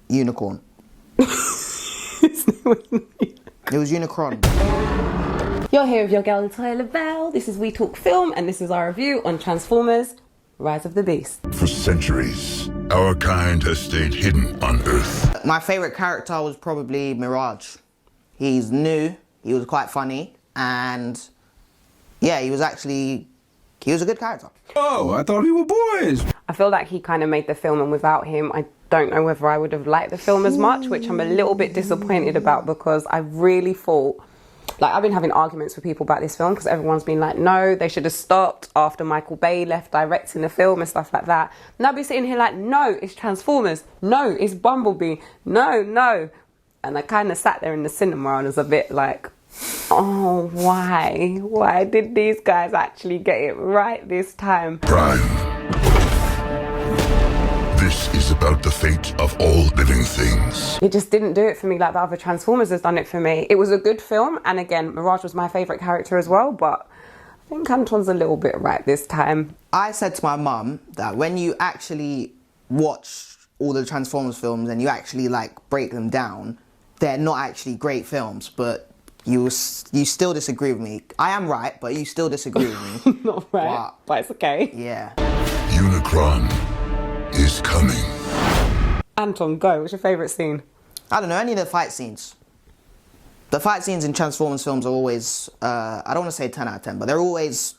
Unicorn. It was Unicron. You're here with your girl Tyler Val. This is We Talk Film, and this is our review on Transformers: Rise of the Beast. For centuries, our kind has stayed hidden on Earth. My favourite character was probably Mirage. He's new, he was quite funny, and yeah, he was a good character. Oh, I thought we were boys. I feel like he kind of made the film, and without him, I don't know whether I would have liked the film as much, which I'm a little bit disappointed about, because I really thought, like, I've been having arguments with people about this film because everyone's been like, no, they should have stopped after Michael Bay left directing the film and stuff like that. And I'll be sitting here like, no, it's Transformers. No, it's Bumblebee. No. And I kind of sat there in the cinema and was a bit like, oh, why? Why did these guys actually get it right this time? Prime. This is about the fate of all living things. It just didn't do it for me like the other Transformers has done it for me. It was a good film, and again, Mirage was my favourite character as well, but I think Anton's a little bit right this time. I said to my mum that when you actually watch all the Transformers films and you actually like break them down, they're not actually great films, but you still disagree with me. I am right, but you still disagree with me. Not right, but it's okay. Yeah. Unicron is coming. Anton, go. What's your favourite scene? I don't know, any of the fight scenes. The fight scenes in Transformers films are always, I don't want to say 10 out of 10, but they're always...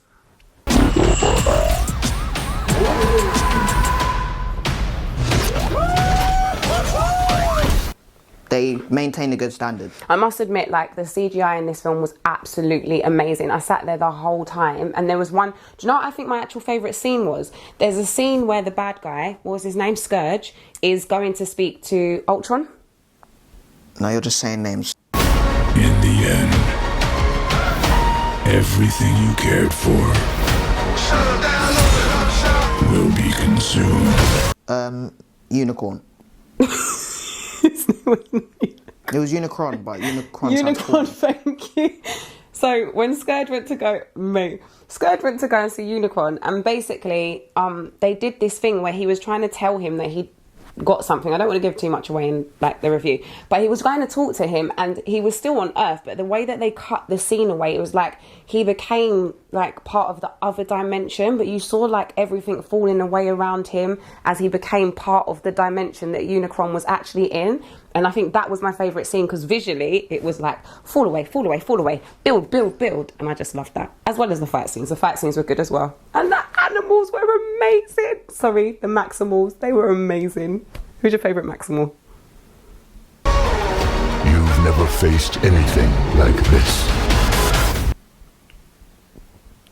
They maintain a good standard. I must admit, like, the CGI in this film was absolutely amazing. I sat there the whole time, and there was one... Do you know what I think my actual favourite scene was? There's a scene where the bad guy, what was his name, Scourge, is going to speak to Ultron. No, you're just saying names. In the end, everything you cared for will be consumed. Unicorn. It was Unicron, but Unicron. Thank you. So when Scourge went to go and see Unicron, and basically they did this thing where he was trying to tell him that he got something. I don't want to give too much away in like the review, but he was going to talk to him, and he was still on Earth, but the way that they cut the scene away, it was like he became like part of the other dimension, but you saw like everything falling away around him as he became part of the dimension that Unicron was actually in. And I think that was my favourite scene, because visually it was like fall away, build, and I just loved that, as well as the fight scenes. The fight scenes were good as well, and the animals were amazing. Sorry, the Maximals, they were amazing. Who's your favourite Maximal? You've never faced anything like this.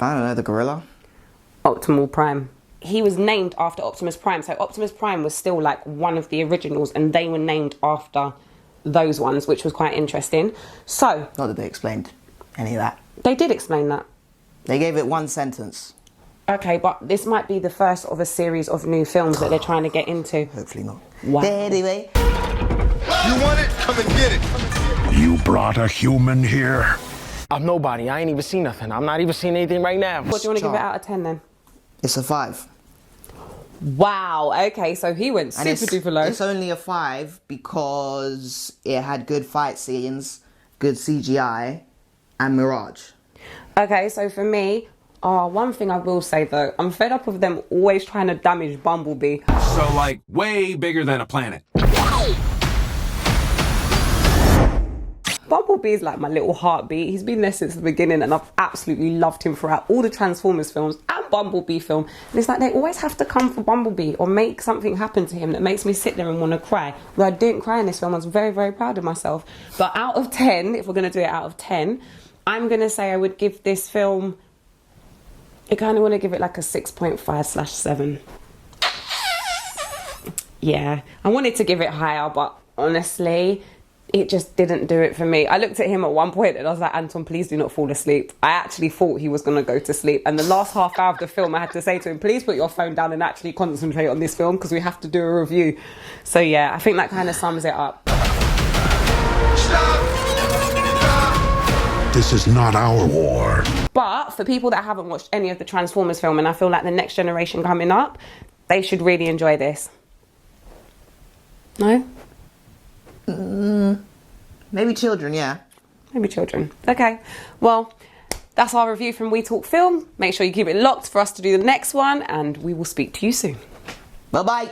I don't know, the gorilla? Optimal Prime. He was named after Optimus Prime, so Optimus Prime was still like one of the originals, and they were named after those ones, which was quite interesting. So... Not that they explained any of that. They did explain that. They gave it one sentence. Okay, but this might be the first of a series of new films that they're trying to get into. Hopefully not. Wow. Anyway. You want it? Come and get it. You brought a human here? I'm nobody. I ain't even seen nothing. I'm not even seeing anything right now. What do you want to give it out of 10 then? It's a 5. Wow, okay, so he went super duper low. It's only a 5 because it had good fight scenes, good CGI, and Mirage. Okay, so for me, one thing I will say though, I'm fed up of them always trying to damage Bumblebee. So, like, way bigger than a planet. Bumblebee's like my little heartbeat. He's been there since the beginning, and I've absolutely loved him throughout all the Transformers films and Bumblebee film. And it's like they always have to come for Bumblebee or make something happen to him that makes me sit there and want to cry. But I didn't cry in this film. I was very, very proud of myself. But out of 10, if we're going to do it out of 10, I'm going to say I would give this film... I kind of want to give it like a 6.5/7. Yeah, I wanted to give it higher, but honestly... it just didn't do it for me. I looked at him at one point and I was like, Anton, please do not fall asleep. I actually thought he was going to go to sleep. And the last half hour of the film, I had to say to him, please put your phone down and actually concentrate on this film because we have to do a review. So yeah, I think that kind of sums it up. This is not our war. But for people that haven't watched any of the Transformers film, and I feel like the next generation coming up, they should really enjoy this. No? Maybe children, yeah. Maybe children. Okay. Well, that's our review from We Talk Film. Make sure you keep it locked for us to do the next one, and we will speak to you soon. Bye-bye.